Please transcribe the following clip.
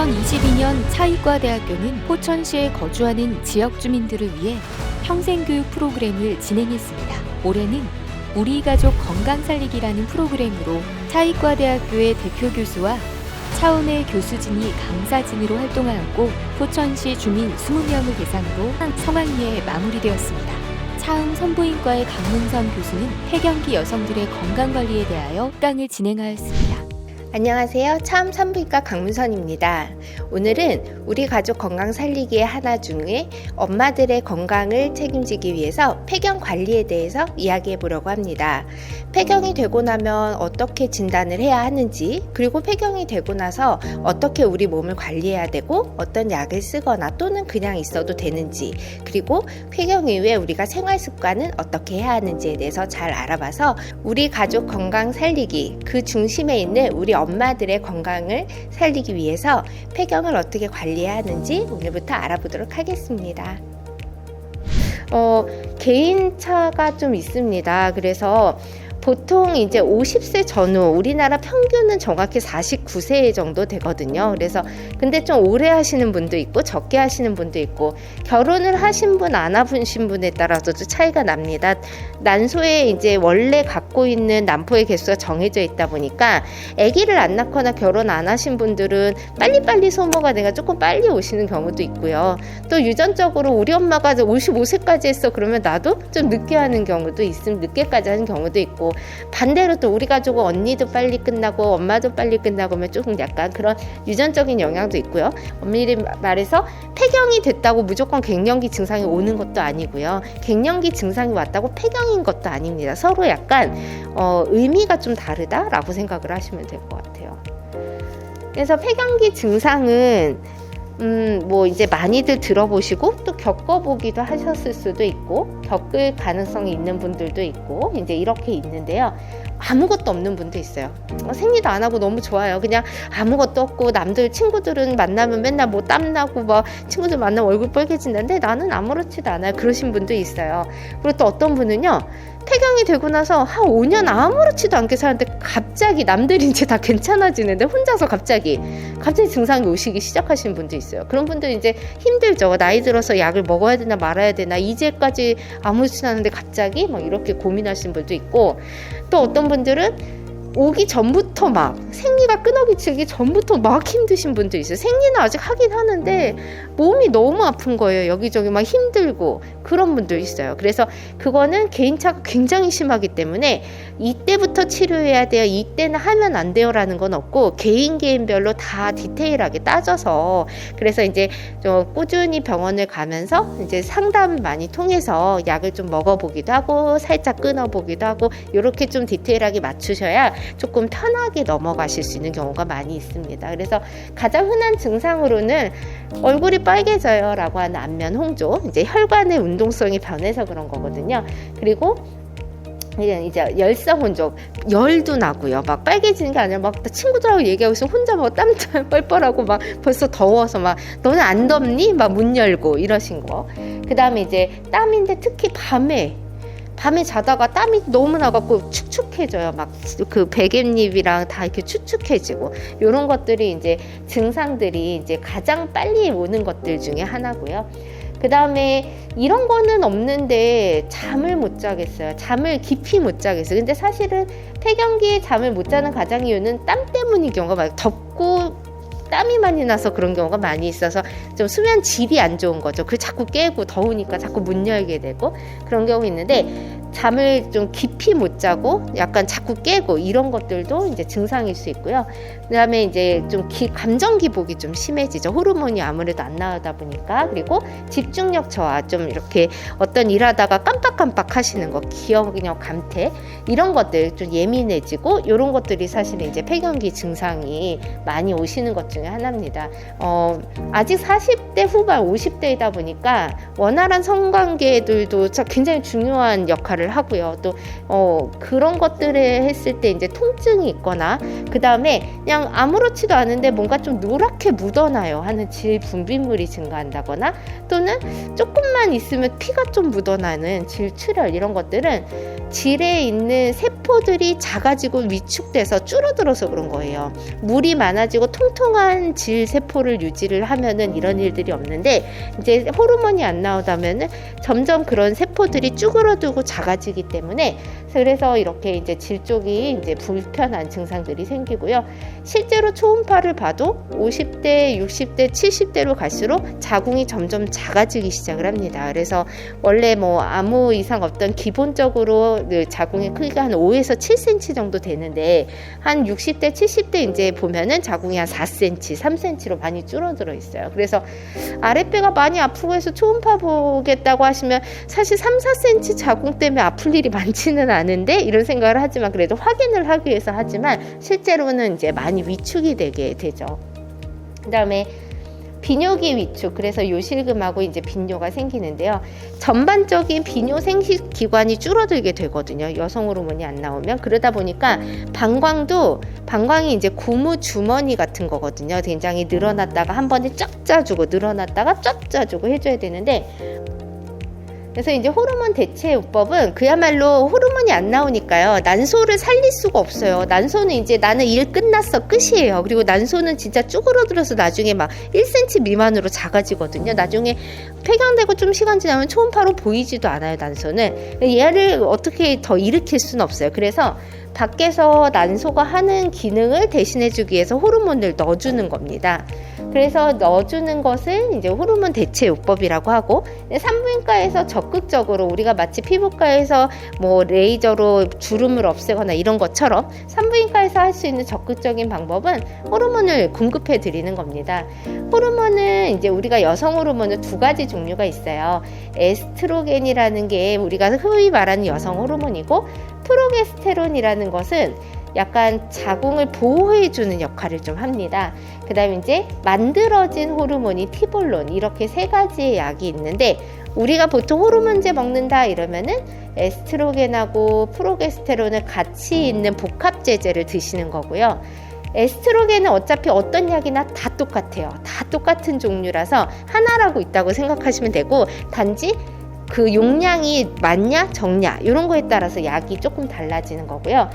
2022년 차이과대학교는 포천시에 거주하는 지역 주민들을 위해 평생교육 프로그램을 진행했습니다. 올해는 우리 가족 건강 살리기라는 프로그램으로 차이과대학교의 대표 교수와 차은혜 교수진이 강사진으로 활동하였고 포천시 주민 20명을 대상으로 성황리에 마무리되었습니다. 차음 산부인과의 강문선 교수는 폐경기 여성들의 건강관리에 대하여 강을 진행하였습니다. 안녕하세요. 차음 산부인과 강문선입니다. 오늘은 우리 가족 건강 살리기의 하나 중에 엄마들의 건강을 책임지기 위해서 폐경 관리에 대해서 이야기해 보려고 합니다. 폐경이 되고 나면 어떻게 진단을 해야 하는지, 그리고 폐경이 되고 나서 어떻게 우리 몸을 관리해야 되고 어떤 약을 쓰거나 또는 그냥 있어도 되는지, 그리고 폐경 이후에 우리가 생활 습관은 어떻게 해야 하는지에 대해서 잘 알아봐서 우리 가족 건강 살리기, 그 중심에 있는 우리 엄마들의 건강을 살리기 위해서 폐경을 어떻게 관리해야 하는지 오늘부터 알아보도록 하겠습니다. 개인차가 좀 있습니다. 그래서 보통 이제 50세 전후, 우리나라 평균은 정확히 49세 정도 되거든요. 그래서 근데 좀 오래 하시는 분도 있고 적게 하시는 분도 있고, 결혼을 하신 분 안 하신 분에 따라서도 차이가 납니다. 난소에 이제 원래 갖고 있는 난포의 개수가 정해져 있다 보니까 아기를 안 낳거나 결혼 안 하신 분들은 빨리빨리 소모가 돼가 조금 빨리 오시는 경우도 있고요. 또 유전적으로 우리 엄마가 55세까지 했어 그러면 나도 좀 늦게 하는 경우도 있으면 늦게까지 하는 경우도 있고, 반대로 또 우리 가족은 언니도 빨리 끝나고 엄마도 빨리 끝나고 하면 조금 약간 그런 유전적인 영향도 있고요. 엄밀히 말해서 폐경이 됐다고 무조건 갱년기 증상이 오는 것도 아니고요. 갱년기 증상이 왔다고 폐경인 것도 아닙니다. 서로 약간 의미가 좀 다르다라고 생각을 하시면 될 것 같아요. 그래서 폐경기 증상은 뭐 이제 많이들 들어보시고 또 겪어보기도 하셨을 수도 있고, 겪을 가능성이 있는 분들도 있고, 이제 이렇게 있는데요. 아무것도 없는 분도 있어요. 생리도 안 하고 너무 좋아요. 그냥 아무것도 없고, 남들 친구들은 만나면 맨날 뭐 땀나고 막 친구들 만나면 얼굴 빨개진다는데 나는 아무렇지도 않아요. 그러신 분도 있어요. 그리고 또 어떤 분은요, 폐경이 되고 나서 한 5년 아무렇지도 않게 사는데 갑자기 남들이 이제 다 괜찮아지는데 혼자서 갑자기 증상이 오시기 시작하시는 분도 있어요. 그런 분들 이제 힘들죠. 나이 들어서 약을 먹어야 되나 말아야 되나, 이제까지 아무렇지도 않은데 갑자기 막 이렇게 고민하시는 분도 있고, 또 어떤 분들은 오기 전부터 막 생리가 끊어지기 전부터 막 힘드신 분도 있어요. 생리는 아직 하긴 하는데 몸이 너무 아픈 거예요. 여기저기 막 힘들고 그런 분도 있어요. 그래서 그거는 개인차가 굉장히 심하기 때문에 이때부터 치료해야 돼요, 이때는 하면 안 돼요 라는 건 없고, 개인별로 다 디테일하게 따져서, 그래서 이제 좀 꾸준히 병원을 가면서 이제 상담을 많이 통해서 약을 좀 먹어보기도 하고 살짝 끊어보기도 하고, 이렇게 좀 디테일하게 맞추셔야 조금 편하게 넘어가실 수 있는 경우가 많이 있습니다. 그래서 가장 흔한 증상으로는 얼굴이 빨개져요 라고 하는 안면 홍조, 이제 혈관의 운동성이 변해서 그런 거거든요. 그리고 이제 열성 혼족, 열도 나고요. 막 빨개지는 게 아니라 막 친구들하고 얘기하고 있으면 혼자 막 땀 뻘뻘하고 막 벌써 더워서 막 너는 안 덥니? 막 문 열고 이러신 거. 그 다음에 이제 땀인데 특히 밤에 자다가 땀이 너무 나갖고 축축해져요. 막 그 베갯잎이랑 다 이렇게 축축해지고, 이런 것들이 이제 증상들이 이제 가장 빨리 오는 것들 중에 하나고요. 그 다음에 이런 거는 없는데 잠을 못 자겠어요. 잠을 깊이 못 자겠어요. 근데 사실은 폐경기에 잠을 못 자는 가장 이유는 땀 때문인 경우가 많아요. 덥고 땀이 많이 나서 그런 경우가 많이 있어서 좀 수면 질이 안 좋은 거죠. 그 자꾸 깨고 더우니까 자꾸 문 열게 되고 그런 경우 있는데, 잠을 좀 깊이 못 자고 약간 자꾸 깨고 이런 것들도 이제 증상일 수 있고요. 그다음에 이제 좀 감정 기복이 좀 심해지죠. 호르몬이 아무래도 안 나오다 보니까. 그리고 집중력 저하, 좀 이렇게 어떤 일하다가 깜빡깜빡 하시는 거, 기억력 감퇴, 이런 것들 좀 예민해지고, 이런 것들이 사실 이제 폐경기 증상이 많이 오시는 것 중에 하나입니다. 아직 40대 후반 50대이다 보니까 원활한 성관계들도 굉장히 중요한 역할을 역할을 하고요. 또 그런 것들을 했을 때 이제 통증이 있거나 그 다음에 그냥 아무렇지도 않은데 뭔가 좀 노랗게 묻어나요 하는 질 분비물이 증가한다거나 또는 조금만 있으면 피가 좀 묻어나는 질출혈, 이런 것들은 질에 있는 세포들이 작아지고 위축돼서 줄어들어서 그런 거예요. 물이 많아지고 통통한 질 세포를 유지를 하면은 이런 일들이 없는데, 이제 호르몬이 안 나오다면은 점점 그런 세포들이 쭈그러들고 작아지기 때문에, 그래서 이렇게 이제 질 쪽이 이제 불편한 증상들이 생기고요. 실제로 초음파를 봐도 50대, 60대, 70대로 갈수록 자궁이 점점 작아지기 시작을 합니다. 그래서 원래 뭐 아무 이상 없던 기본적으로 자궁의 크기가 한 5에서 7cm 정도 되는데, 한 60대, 70대 이제 보면은 자궁이 한 4cm, 3cm로 많이 줄어들어 있어요. 그래서 아랫배가 많이 아프고 해서 초음파 보겠다고 하시면 사실 3, 4cm 자궁 때문에 아플 일이 많지는 않은데, 이런 생각을 하지만 그래도 확인을 하기 위해서 하지만 실제로는 이제 많이 위축이 되게 되죠. 그 다음에 비뇨기 위축, 그래서 요실금하고 이제 빈뇨가 생기는데요. 전반적인 비뇨 생식 기관이 줄어들게 되거든요. 여성 호르몬이 안 나오면. 그러다 보니까 방광이 이제 고무 주머니 같은 거거든요. 굉장히 늘어났다가 한 번에 쫙 짜주고 늘어났다가 쫙 짜주고 해줘야 되는데, 그래서 이제 호르몬 대체요법은 그야말로 호르몬이 안 나오니까요, 난소를 살릴 수가 없어요. 난소는 이제 나는 일 끝났어, 끝이에요. 그리고 난소는 진짜 쭈그러들어서 나중에 막 1cm 미만으로 작아지거든요. 나중에 폐경되고 좀 시간 지나면 초음파로 보이지도 않아요, 난소는. 얘를 어떻게 더 일으킬 수는 없어요. 그래서 밖에서 난소가 하는 기능을 대신해주기 위해서 호르몬을 넣어주는 겁니다. 그래서 넣어주는 것을 이제 호르몬 대체요법이라고 하고, 산부인과에서 적극적으로 우리가 마치 피부과에서 뭐 레이저로 주름을 없애거나 이런 것처럼 산부인과에서 할 수 있는 적극적인 방법은 호르몬을 공급해 드리는 겁니다. 호르몬은 이제 우리가 여성 호르몬은 두 가지 종류가 있어요. 에스트로겐이라는 게 우리가 흔히 말하는 여성 호르몬이고, 프로게스테론이라는 것은 약간 자궁을 보호해주는 역할을 좀 합니다. 그 다음에 이제 만들어진 호르몬이 티볼론, 이렇게 세 가지의 약이 있는데, 우리가 보통 호르몬제 먹는다 이러면은 에스트로겐하고 프로게스테론을 같이 있는 복합제제를 드시는 거고요. 에스트로겐은 어차피 어떤 약이나 다 똑같아요. 다 똑같은 종류라서 하나라고 있다고 생각하시면 되고, 단지 그 용량이 많냐 적냐 이런 거에 따라서 약이 조금 달라지는 거고요.